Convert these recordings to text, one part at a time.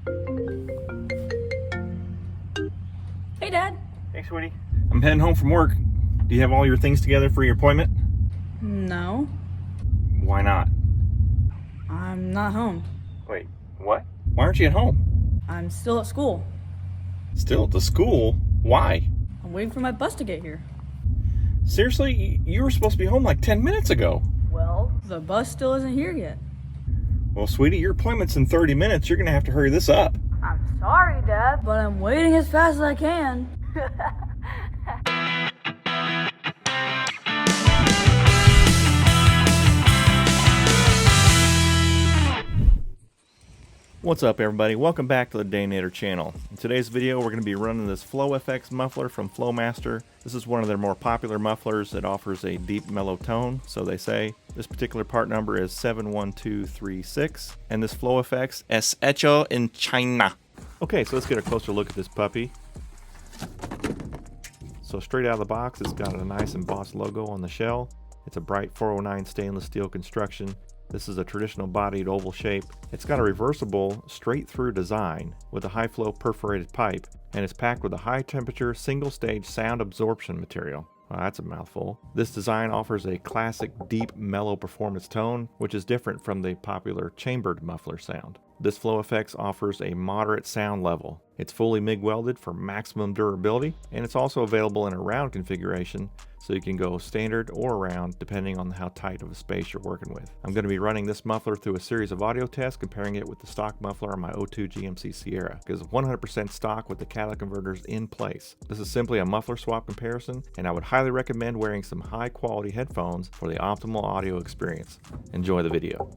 Hey, Dad. Hey, sweetie. I'm heading home from work. Do you have all your things together for your appointment? No, Why not? I'm not home. Wait, what? Why aren't you at home? I'm still at school. Still at the school? Why? I'm waiting for my bus to get here. Seriously? You were supposed to be home like 10 minutes ago. Well, the bus still isn't here yet. Well, sweetie, your appointment's in 30 minutes. You're going to have to hurry this up. I'm sorry, Dad, but I'm waiting as fast as I can. What's up, everybody? Welcome back to the Daynator channel. In today's video, we're going to be running this FlowFX muffler from Flowmaster. This is one of their more popular mufflers that offers a deep mellow tone, so they say. This particular part number is 71236, and this FlowFX es hecho en China. Okay, so let's get a closer look at this puppy. So straight out of the box, it's got a nice embossed logo on the shell. It's a bright 409 stainless steel construction. This is a traditional bodied oval shape. It's got a reversible straight through design with a high flow perforated pipe, and it's packed with a high temperature single stage sound absorption material. Well, that's a mouthful. This design offers a classic deep mellow performance tone, which is different from the popular chambered muffler sound. This FlowFX offers a moderate sound level. It's fully MIG welded for maximum durability, and it's also available in a round configuration, so you can go standard or round depending on how tight of a space you're working with. I'm going to be running this muffler through a series of audio tests comparing it with the stock muffler on my O2 GMC Sierra, because it's 100% stock with the catalytic converters in place. This is simply a muffler swap comparison, and I would highly recommend wearing some high quality headphones for the optimal audio experience. Enjoy the video.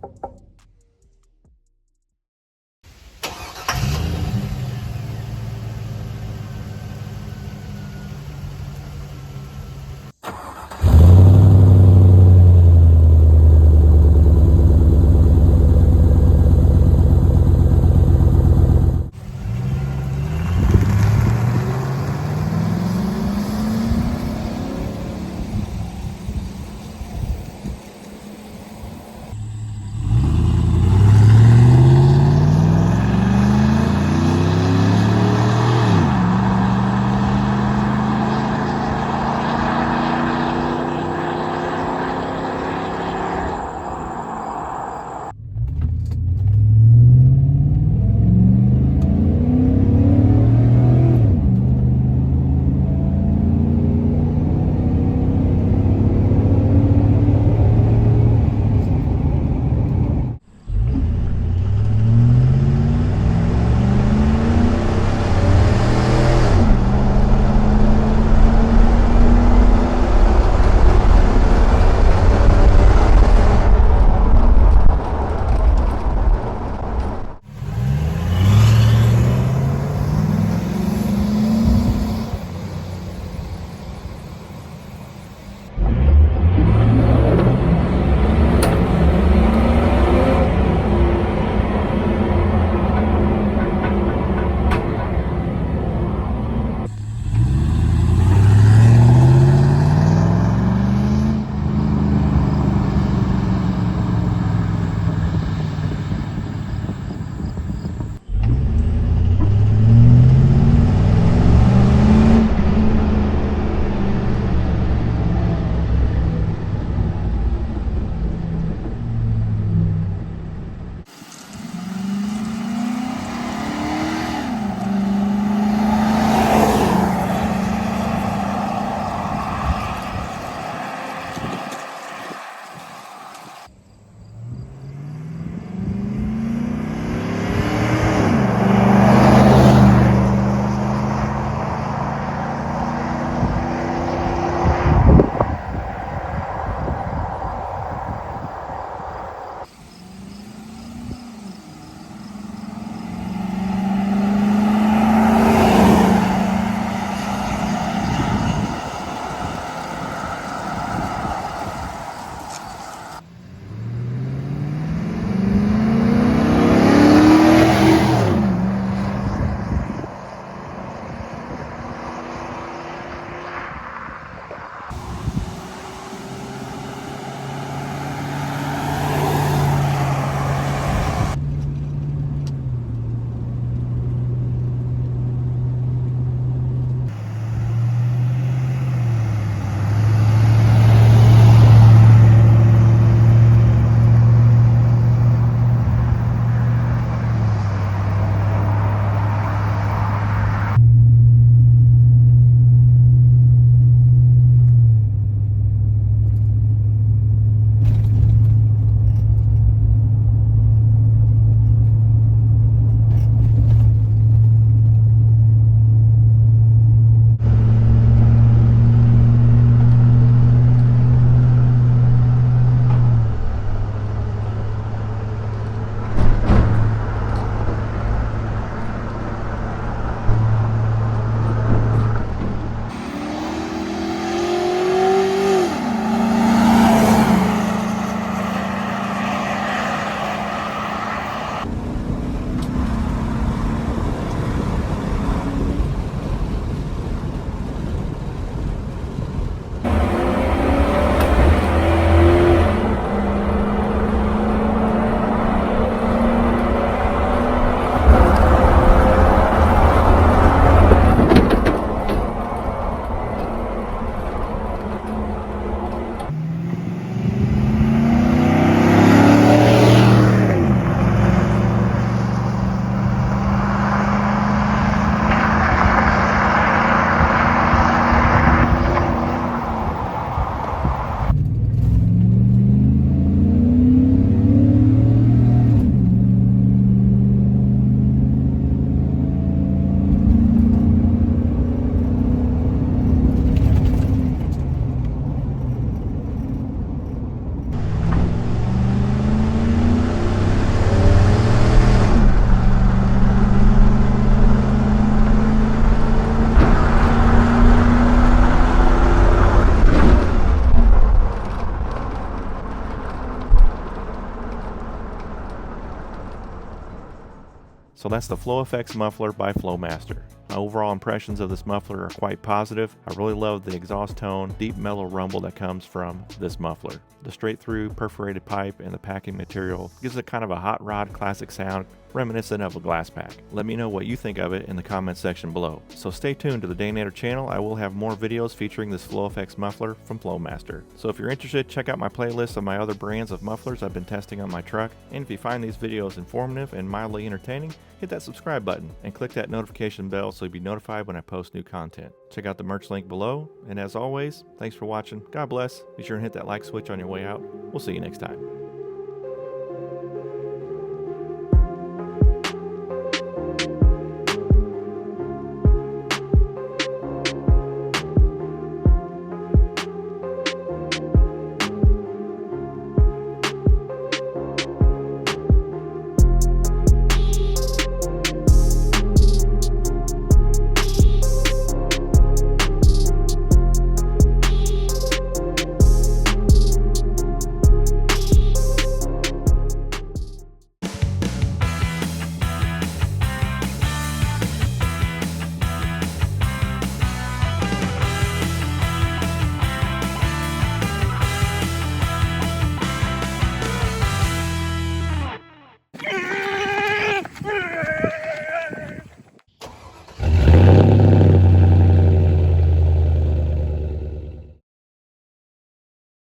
So that's the FlowFX Muffler by Flowmaster. My overall impressions of this muffler are quite positive. I really love the exhaust tone, deep mellow rumble that comes from this muffler. The straight through perforated pipe and the packing material gives it kind of a hot rod classic sound, reminiscent of a glass pack. Let me know what you think of it in the comments section below. So stay tuned to the Daynator channel. I will have more videos featuring this FlowFX muffler from Flowmaster. So if you're interested, check out my playlist of my other brands of mufflers I've been testing on my truck. And if you find these videos informative and mildly entertaining, hit that subscribe button and click that notification bell so you'll be notified when I post new content. Check out the merch link below. And as always, thanks for watching. God bless. Be sure and hit that like switch on your way out. We'll see you next time.